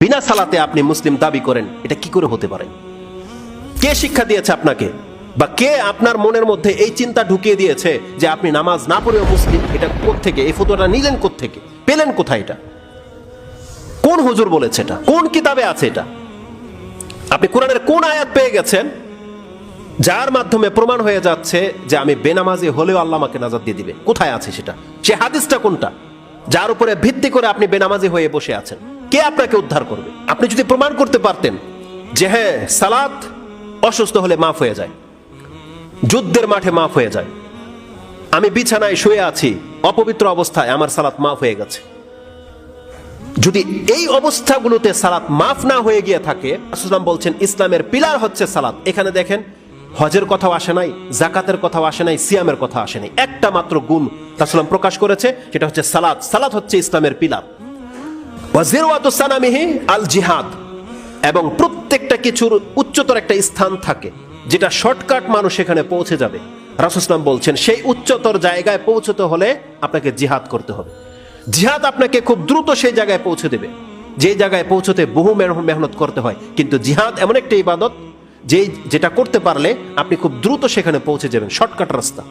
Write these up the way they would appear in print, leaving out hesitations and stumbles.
বিনা সালাতে আপনি মুসলিম দাবি করেন, এটা কি করে হতে পারে? কে শিক্ষা দিয়েছে আপনাকে, বা কে আপনার মনের মধ্যে এই চিন্তা ঢুকিয়ে দিয়েছে যে আপনি নামাজ না পড়েও মুসলিম? এটা কোত্থেকে, এই ফতোয়াটা নিলেন কোত্থেকে, পেলেন কোথায়? এটা কোন হুজুর বলেছে? এটা কোন কিতাবে আছে? এটা আপনি কোরআনের কোন আয়াত পেয়ে গেছেন যার মাধ্যমে প্রমাণ হয়ে যাচ্ছে যে আমি বেনামাজি হলেও আল্লাহ আমাকে নাজাত দিয়ে দিবে? কোথায় আছে সেটা? সে হাদিসটা কোনটা যার উপরে ভিত্তি করে আপনি বেনামাজি হয়ে বসে আছেন? কে আপনাকে উদ্ধার করবে? আপনি যদি প্রমাণ করতে পারতেন যে হ্যাঁ, সালাত অসুস্থ হলে মাফ হয়ে যায়, যুদ্ধের মাঠে মাফ হয়ে যায়, আমি বিছানায় শুয়ে আছি অপবিত্র অবস্থায় আমার সালাত মাফ হয়ে গেছে, যদি এই অবস্থাগুলোতে সালাত মাফ না হয়ে গিয়ে থাকে, রাসূলুল্লাহ বলছেন ইসলামের পিলার হচ্ছে সালাত। এখানে দেখেন হজের কথাও আসে নাই, জাকাতের কথাও আসে নাই, সিয়ামের কথা আসে নাই, একটা মাত্র গুণ রাসূলুল্লাহ প্রকাশ করেছে, সেটা হচ্ছে সালাত। সালাত হচ্ছে ইসলামের পিলার। ওয়াজিরওয়াতু সানামিহি আল জিহাদ, এবং প্রত্যেকটা কিছুর উচ্চতর একটা স্থান থাকে যেটা শর্টকাট মানুষ এখানে পৌঁছে যাবে। রাসূলুল্লাহ বলছেন সেই উচ্চতর জায়গায় পৌঁছতে হলে আপনাকে জিহাদ করতে হবে। জিহাদ আপনাকে খুব দ্রুত সেই জায়গায় পৌঁছে দেবে যে জায়গায় পৌঁছতে বহু মেহনত করতে হয়। কিন্তু জিহাদ এমন একটা ইবাদত যেটা করতে পারলে আপনি খুব দ্রুত সেখানে পৌঁছে যাবেন, শর্টকাট রাস্তা।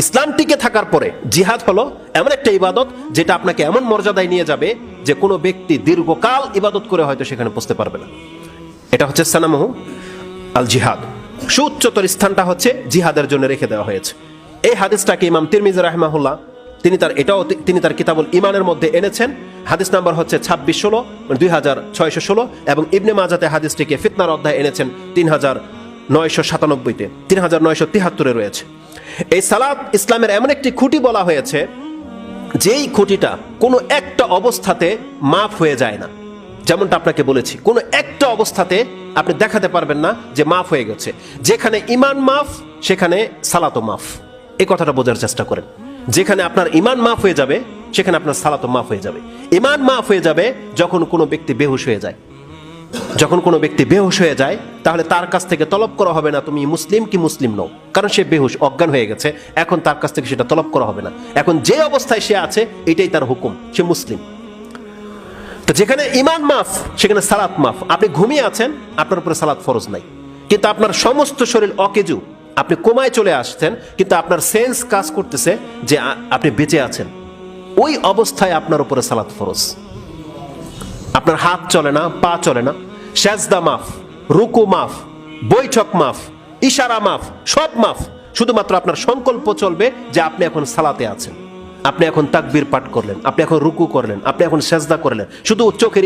ইসলাম টিকে থাকার পরে জিহাদ হলো এমন একটা ইবাদত যেটা আপনাকে এমন মর্যাদায় নিয়ে যাবে যে কোনো ব্যক্তি দীর্ঘকাল ইবাদত করে হয়তো সেখানে পৌঁছতে পারবে না। এটা হচ্ছে সানামহু আল জিহাদ। সুউচ্চতর স্থানটা হচ্ছে জিহাদের জন্য রেখে দেওয়া হয়েছে। এই হাদিসটাকে ইমাম তিরমিজি রাহিমাহুল্লাহ তিনি তার কিতাবুল ঈমানের মধ্যে এনেছেন। হাদিস নাম্বার হচ্ছে 2616, 2616, এবং ইবনে মাজাতে হাদিসটিকে ফিতনার অধ্যায়ে এনেছেন 3997-তে, 3973-এ রয়েছে। এই সালাত ইসলামের এমন একটি খুঁটি বলা হয়েছে যেই খুঁটিটা কোনো একটা অবস্থাতে মাফ হয়ে যায় না। যেমনটা আপনাকে বলেছি, কোনো একটা অবস্থাতে আপনি দেখাতে পারবেন না যে মাফ হয়ে গেছে। যেখানে ঈমান মাফ সেখানে সালাতও মাফ। এই কথাটা বোঝার চেষ্টা করেন। যেখানে আপনার ঈমান মাফ হয়ে যাবে সেখানে আপনার সালাতও মাফ হয়ে যাবে। ঈমান মাফ হয়ে যাবে যখন কোনো ব্যক্তি বেহুশ হয়ে যায়। যখন কোনো ব্যক্তি বেহুশ হয়ে যায় তাহলে তার কাছ থেকে তলব করা হবে না তুমি মুসলিম কি মুসলিম নও, কারণ সে বেহুশ, অজ্ঞান হয়ে গেছে। এখন তার কাছ থেকে সেটা তলব করা হবে না। এখন যে অবস্থায় সে আছে এটাই তার হুকুম, সে মুসলিম। তো যেখানে ঈমান মাফ সেখানে সালাত মাফ। আপনি ঘুমিয়ে আছেন, আপনার উপরে সালাত ফরজ নাই, কিন্তু আপনার সমস্ত শরীর অকেজু, আপনি কোমায় চলে আসছেন, কিন্তু আপনার সেন্স কাজ করতেছে যে আপনি বেঁচে আছেন। ওই অবস্থায় আপনার উপরে সালাত ফরজ। আপনার হাত চলে না, পা চলে না, সেজদা মাফ, রুকু মাফ, বৈঠক মাফ, ইশারা মাফ, সব মাফ। শুধুমাত্র আপনার সংকল্প চলবে যে আপনি এখন সালাতে আছেন, আপনি এখন তাকবীর পাঠ করলেন, আপনি এখন রুকু করলেন, আপনি এখন সেজদা করলেন, শুধু চোখের